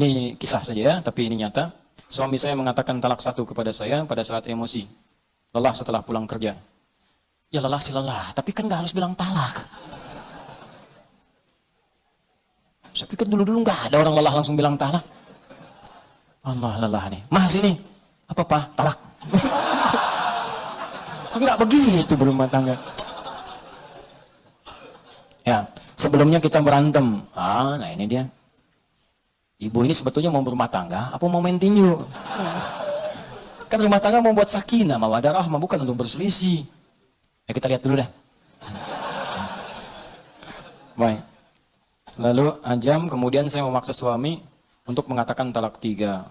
Ini kisah saja ya, tapi ini nyata. Suami saya mengatakan talak satu kepada saya pada saat emosi. Lelah setelah pulang kerja. Ya lelah sih lelah, tapi kan nggak harus bilang talak. Saya pikir dulu-dulu nggak ada orang lelah langsung bilang talak. Allah lelah nih. Mas ini, apa Pak? Talak. Enggak begitu berumah tangga. Ya, sebelumnya kita berantem. Nah ini dia. Ibu ini sebetulnya mau berumah tangga, apa mau main tinju? Kan rumah tangga mau buat sakinah, mawaddah rahmah, bukan untuk berselisih. Ya kita lihat dulu dah. Baik. Lalu jam kemudian saya memaksa suami untuk mengatakan talak 3.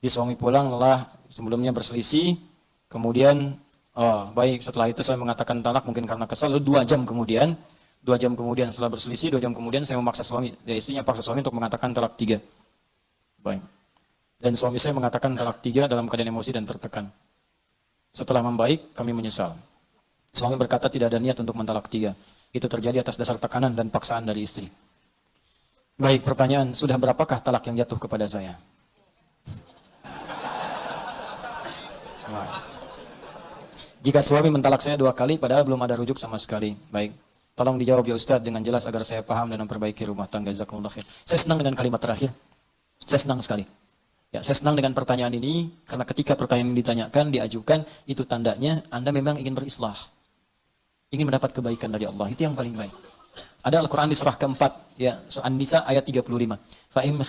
Di suami pulang lelah, sebelumnya berselisih, kemudian baik, setelah itu saya mengatakan talak mungkin karena kesal. Lalu 2 jam kemudian setelah berselisih, 2 jam kemudian saya memaksa suami, istrinya paksa suami untuk mengatakan talak 3. Baik. Dan suami saya mengatakan talak 3 dalam keadaan emosi dan tertekan. Setelah membaik, kami menyesal. Suami berkata tidak ada niat untuk mentalak 3. Itu terjadi atas dasar tekanan dan paksaan dari istri. Baik, pertanyaan, sudah berapakah talak yang jatuh kepada saya? Jika suami mentalak saya 2 kali padahal belum ada rujuk sama sekali. Baik. Tolong dijawab ya Ustadz dengan jelas agar saya paham dan memperbaiki rumah tangga. Jazakumullah khair. Saya senang dengan kalimat terakhir. Saya senang sekali. Ya, saya senang dengan pertanyaan ini karena ketika pertanyaan ini ditanyakan, diajukan, itu tandanya Anda memang ingin berislah. Ingin mendapat kebaikan dari Allah. Itu yang paling baik. Ada Al-Quran di surah keempat, ya, surah An-Nisa ayat 35. Fa in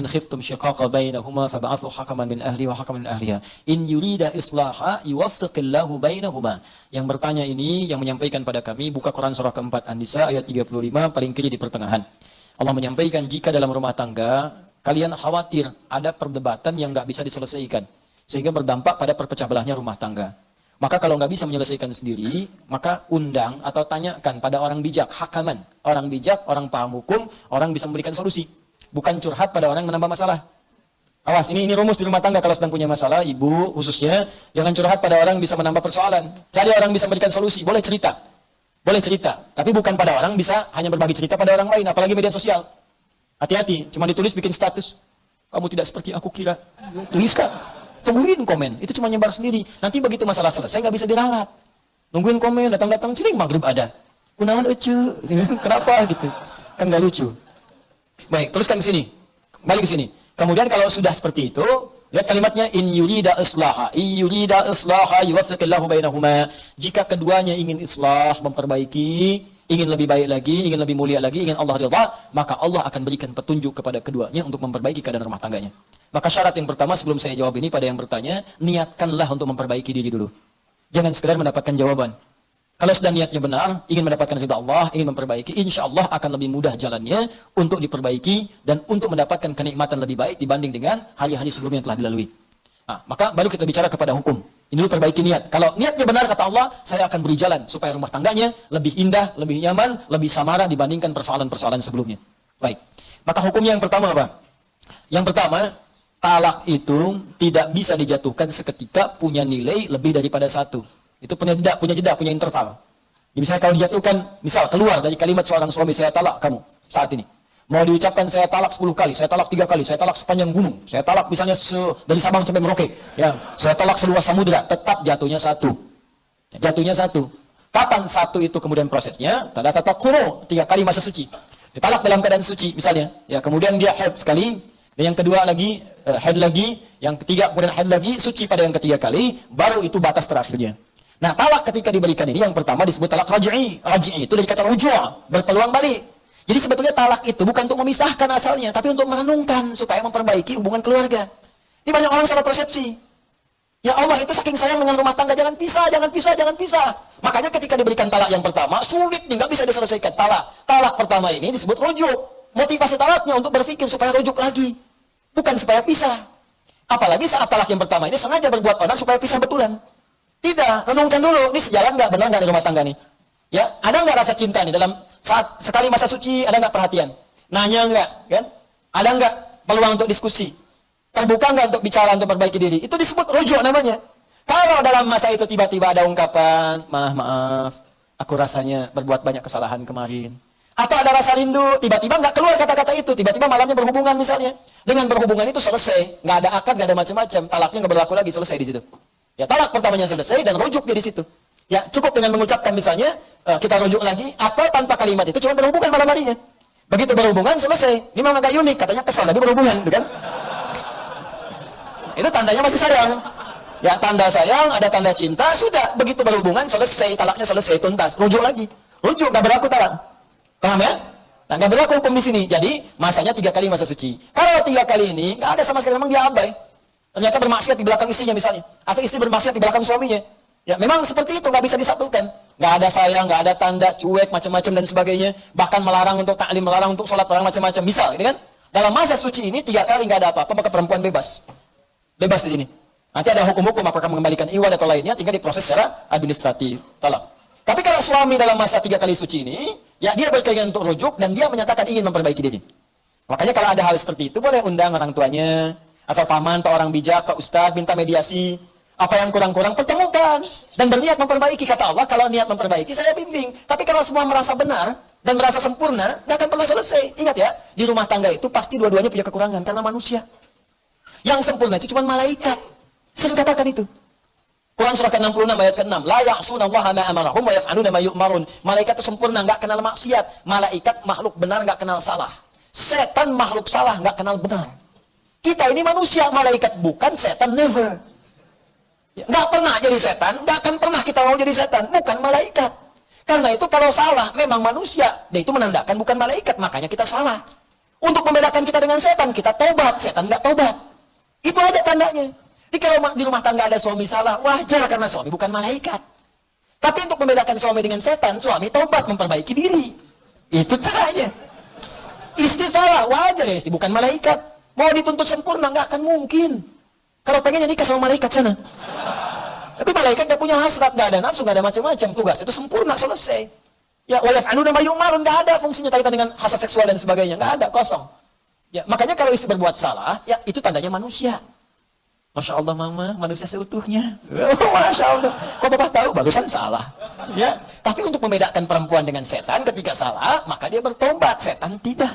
khiftum shiqaqa bainahuma fab'athu hakaman min ahli wa hakaman min ahliha in yurida islaha yuwaffiqillahu bainahuma. Yang bertanya ini yang menyampaikan pada kami, buka Quran surah keempat An-Nisa ayat 35 paling kiri di pertengahan. Allah menyampaikan jika dalam rumah tangga kalian khawatir ada perdebatan yang enggak bisa diselesaikan sehingga berdampak pada perpecah belahnya rumah tangga. Maka kalau nggak bisa menyelesaikan sendiri, maka undang atau tanyakan pada orang bijak, hakaman. Orang bijak, orang paham hukum, orang bisa memberikan solusi. Bukan curhat pada orang yang menambah masalah. Awas, ini rumus di rumah tangga kalau sedang punya masalah, ibu khususnya, jangan curhat pada orang yang bisa menambah persoalan. Cari orang yang bisa memberikan solusi, boleh cerita. Boleh cerita, tapi bukan pada orang bisa hanya berbagi cerita pada orang lain, apalagi media sosial. Hati-hati, cuma ditulis bikin status. Kamu tidak seperti aku kira. Tuliskan. Tungguin komen, itu cuma nyebar sendiri. Nanti begitu masalah selesai nggak bisa diralat. Nungguin komen, datang-datang ciling maghrib ada. Kunaon ece, kenapa gitu? Kan nggak lucu. Baik, teruskan ke sini, balik ke sini. Kemudian kalau sudah seperti itu, lihat kalimatnya in yurida islaha yuwaffiqillahu bainahuma. Jika keduanya ingin islah, memperbaiki, ingin lebih baik lagi, ingin lebih mulia lagi, ingin Allah ridha, maka Allah akan berikan petunjuk kepada keduanya untuk memperbaiki keadaan rumah tangganya. Maka syarat yang pertama sebelum saya jawab ini pada yang bertanya, niatkanlah untuk memperbaiki diri dulu. Jangan sekedar mendapatkan jawaban. Kalau sudah niatnya benar, ingin mendapatkan ridha Allah, ingin memperbaiki, insya Allah akan lebih mudah jalannya untuk diperbaiki dan untuk mendapatkan kenikmatan lebih baik dibanding dengan hari-hari sebelumnya yang telah dilalui. Maka baru kita bicara kepada hukum. Ini dulu perbaiki niat. Kalau niatnya benar kata Allah, saya akan beri jalan supaya rumah tangganya lebih indah, lebih nyaman, lebih samara dibandingkan persoalan-persoalan sebelumnya. Baik. Maka hukumnya yang pertama apa? Yang pertama, talak itu tidak bisa dijatuhkan seketika, punya nilai lebih daripada 1. Itu punya jeda, punya interval. Jadi misalnya kalau dijatuhkan, misal keluar dari kalimat seorang suami, saya talak kamu saat ini. Mau diucapkan saya talak 10 kali, saya talak 3 kali, saya talak sepanjang gunung, saya talak misalnya dari Sabang sampai Merauke, ya, saya talak seluas samudra, tetap jatuhnya 1. Jatuhnya 1. Kapan 1 itu kemudian prosesnya? Tanda tataquru, 3 kali masa suci. Ditalak dalam keadaan suci misalnya, ya, kemudian dia haid sekali, dan yang kedua lagi haid lagi, yang ketiga kemudian haid lagi, suci pada yang ketiga kali, baru itu batas terakhirnya. Nah, talak ketika diberikan ini yang pertama disebut talak raj'i. Raj'i itu dari kata ruju', berpeluang balik. Jadi sebetulnya talak itu bukan untuk memisahkan asalnya, tapi untuk merenungkan supaya memperbaiki hubungan keluarga. Ini banyak orang salah persepsi. Ya Allah itu saking sayang dengan rumah tangga, jangan pisah, jangan pisah, jangan pisah. Makanya ketika diberikan talak yang pertama, sulit nih, nggak bisa diselesaikan. Talak pertama ini disebut rujuk. Motivasi talaknya untuk berpikir supaya rujuk lagi, bukan supaya pisah. Apalagi saat talak yang pertama ini sengaja berbuat onar supaya pisah betulan. Tidak, renungkan dulu, ini sejalan nggak, benar nggak di rumah tangga nih? Ya, ada nggak rasa cinta nih dalam saat sekali masa suci, ada nggak perhatian? Nanya nggak, kan? Ada nggak peluang untuk diskusi? Terbuka nggak untuk bicara, untuk perbaiki diri? Itu disebut rujuk namanya. Kalau dalam masa itu tiba-tiba ada ungkapan, maaf, aku rasanya berbuat banyak kesalahan kemarin. Atau ada rasa rindu, tiba-tiba nggak keluar kata-kata itu, tiba-tiba malamnya berhubungan misalnya. Dengan berhubungan itu selesai, nggak ada akad, nggak ada macam-macam, talaknya nggak berlaku lagi, selesai di situ. Ya, talak pertamanya selesai dan rujuk dia di situ. Ya, cukup dengan mengucapkan misalnya, kita rujuk lagi, atau tanpa kalimat itu cuma berhubungan malam harinya. Begitu berhubungan, selesai. Ini memang agak unik, katanya kesal, tapi berhubungan, gitu kan? Itu tandanya masih sayang. Ya, tanda sayang, ada tanda cinta, sudah. Begitu berhubungan, selesai, talaknya selesai, tuntas. Rujuk lagi. Rujuk, nggak berlaku talak. Paham ya? Nah, nggak berlaku hukum di sini. Jadi, masanya 3 kali masa suci. Kalau 3 kali ini, nggak ada sama sekali, memang dia abai. Ternyata bermaksiat di belakang istrinya misalnya. Atau istri bermaksiat di belakang suaminya. Ya, memang seperti itu, nggak bisa disatukan. Nggak ada sayang, nggak ada tanda, cuek, macam-macam dan sebagainya. Bahkan melarang untuk ta'lim, melarang untuk sholat, melarang macam-macam. Misal, gitu kan? Dalam masa suci ini, 3 kali nggak ada apa-apa, maka perempuan bebas. Bebas di sini. Nanti ada hukum-hukum apakah mengembalikan iwad atau lainnya, tinggal diproses secara administratif. Talak. Tapi kalau suami dalam masa 3 kali suci ini, ya dia berkeinginan untuk rujuk dan dia menyatakan ingin memperbaiki diri. Makanya kalau ada hal seperti itu, boleh undang orang tuanya, atau paman, atau orang bijak, atau ustadz, minta mediasi. Apa yang kurang-kurang, pertemukan. Dan berniat memperbaiki. Kata Allah, kalau niat memperbaiki, saya bimbing. Tapi kalau semua merasa benar, dan merasa sempurna, tidak akan pernah selesai. Ingat ya, di rumah tangga itu pasti dua-duanya punya kekurangan, karena manusia. Yang sempurna itu cuma malaikat. Sering katakan itu. Quran surah ke-66 ayat ke-6. La ya'sunallaha ma amarahum wa yaf'aluna ma yu'marun. Malaikat itu sempurna, enggak kenal maksiat. Malaikat makhluk benar, enggak kenal salah. Setan makhluk salah, enggak kenal benar. Kita ini manusia, malaikat bukan, setan never. Enggak pernah jadi setan, enggak akan pernah kita mau jadi setan, bukan malaikat. Karena itu kalau salah memang manusia, dan itu menandakan bukan malaikat, makanya kita salah. Untuk membedakan kita dengan setan, kita tobat, setan enggak tobat. Itu aja tandanya. Jadi kalau di rumah tangga ada suami salah, wajar karena suami bukan malaikat. Tapi untuk membedakan suami dengan setan, suami tobat, memperbaiki diri. Itu caranya. Istri salah, wajar ya istri, bukan malaikat. Mau dituntut sempurna, nggak akan mungkin. Kalau pengennya nikah sama malaikat sana. Tapi malaikat nggak punya hasrat, nggak ada nafsu, nggak ada macam-macam. Tugas itu sempurna, selesai. Ya, wa yaf'aluna ma yu'marun, nggak ada fungsinya kaitan dengan hasrat seksual dan sebagainya, nggak ada, kosong. Ya, makanya kalau istri berbuat salah, ya itu tandanya manusia. Masya Allah mama, manusia seutuhnya. Oh, Masya Allah. Kok bapak tahu? Barusan salah. Ya. Tapi untuk membedakan perempuan dengan setan, ketika salah, maka dia bertobat. Setan tidak.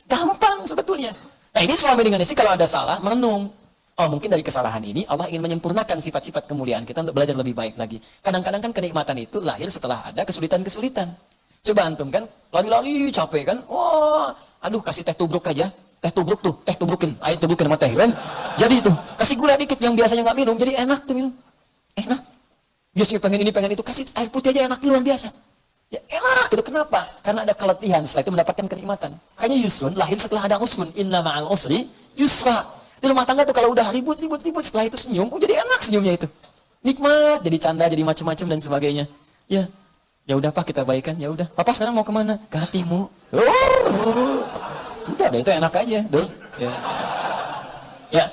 Gampang sebetulnya. Nah ini suami dengan istri kalau ada salah, merenung. Oh mungkin dari kesalahan ini, Allah ingin menyempurnakan sifat-sifat kemuliaan kita untuk belajar lebih baik lagi. Kadang-kadang kan kenikmatan itu lahir setelah ada kesulitan-kesulitan. Coba antum kan, lari-lari capek kan. Wah, aduh kasih teh tubruk aja. Teh tubruk tuh, teh tubrukin, air tubrukin sama teh kan. Jadi itu, kasih gula dikit yang biasanya nggak minum, jadi enak tuh minum. Enak. Biasanya pengen ini, pengen itu, kasih air putih aja enak, luar biasa. Ya enak gitu, kenapa? Karena ada keletihan, setelah itu mendapatkan kenikmatan. Makanya yusrun lahir setelah ada usrun. Inna ma'al usri yusra. Di rumah tangga tuh kalau udah ribut, setelah itu senyum, jadi enak senyumnya itu. Nikmat, jadi canda, jadi macam-macam dan sebagainya. Ya, ya udah Pak kita baikan, ya udah. Papa sekarang mau kemana? Ke hatimu. Udah itu enak aja, dul. Ya. Ya.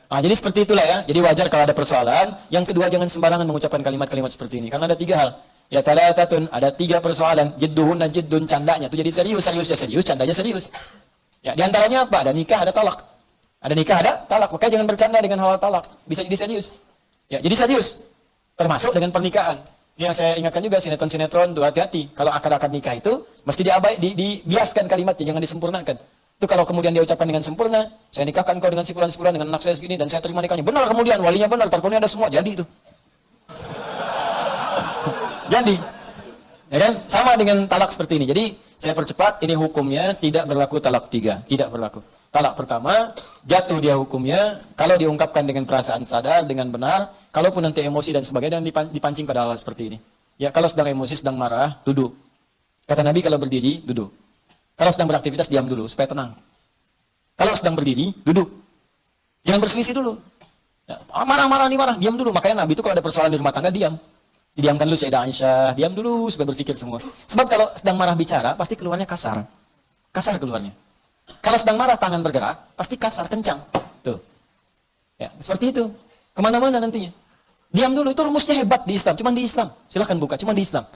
Nah, jadi seperti itulah ya. Jadi wajar kalau ada persoalan. Yang kedua, jangan sembarangan mengucapkan kalimat-kalimat seperti ini. Karena ada 3 hal. Ya thalathatun, ada 3 persoalan. Jidduhun dan jiddun, candanya itu jadi serius, candanya serius. Ya, di antaranya apa? Ada nikah, ada talak. Ada nikah, ada talak. Makanya jangan bercanda dengan hal talak. Bisa jadi serius. Ya, jadi serius. Termasuk dengan pernikahan. Ini yang saya ingatkan juga, sinetron-sinetron tuh hati-hati. Kalau akad-akad nikah itu mesti dibiaskan kalimatnya, jangan disempurnakan. Itu kalau kemudian dia ucapkan dengan sempurna, saya nikahkan kau dengan si fulan dengan anak saya segini dan saya terima nikahnya. Benar kemudian walinya benar, tarkonya ada semua, jadi itu. Jadi, ya kan? Sama dengan talak seperti ini. Jadi saya percepat, ini hukumnya tidak berlaku talak 3, tidak berlaku. Talak pertama jatuh dia hukumnya kalau diungkapkan dengan perasaan sadar, dengan benar. Kalaupun nanti emosi dan sebagainya dan dipancing pada hal seperti ini. Ya kalau sedang emosi, sedang marah, duduk. Kata Nabi kalau berdiri, duduk. Kalau sedang beraktivitas, diam dulu, supaya tenang. Kalau sedang berdiri, duduk. Jangan berselisih dulu. Ya, marah, diam dulu. Makanya Nabi itu kalau ada persoalan di rumah tangga, diam. Didiamkan dulu Sayyidah Aisyah, diam dulu, supaya berpikir semua. Sebab kalau sedang marah bicara, pasti keluarnya kasar. Kasar keluarnya. Kalau sedang marah, tangan bergerak, pasti kasar, kencang. Tuh. Ya, seperti itu. Kemana-mana nantinya. Diam dulu, itu rumusnya hebat di Islam. Cuma di Islam. Silahkan buka, cuma di Islam.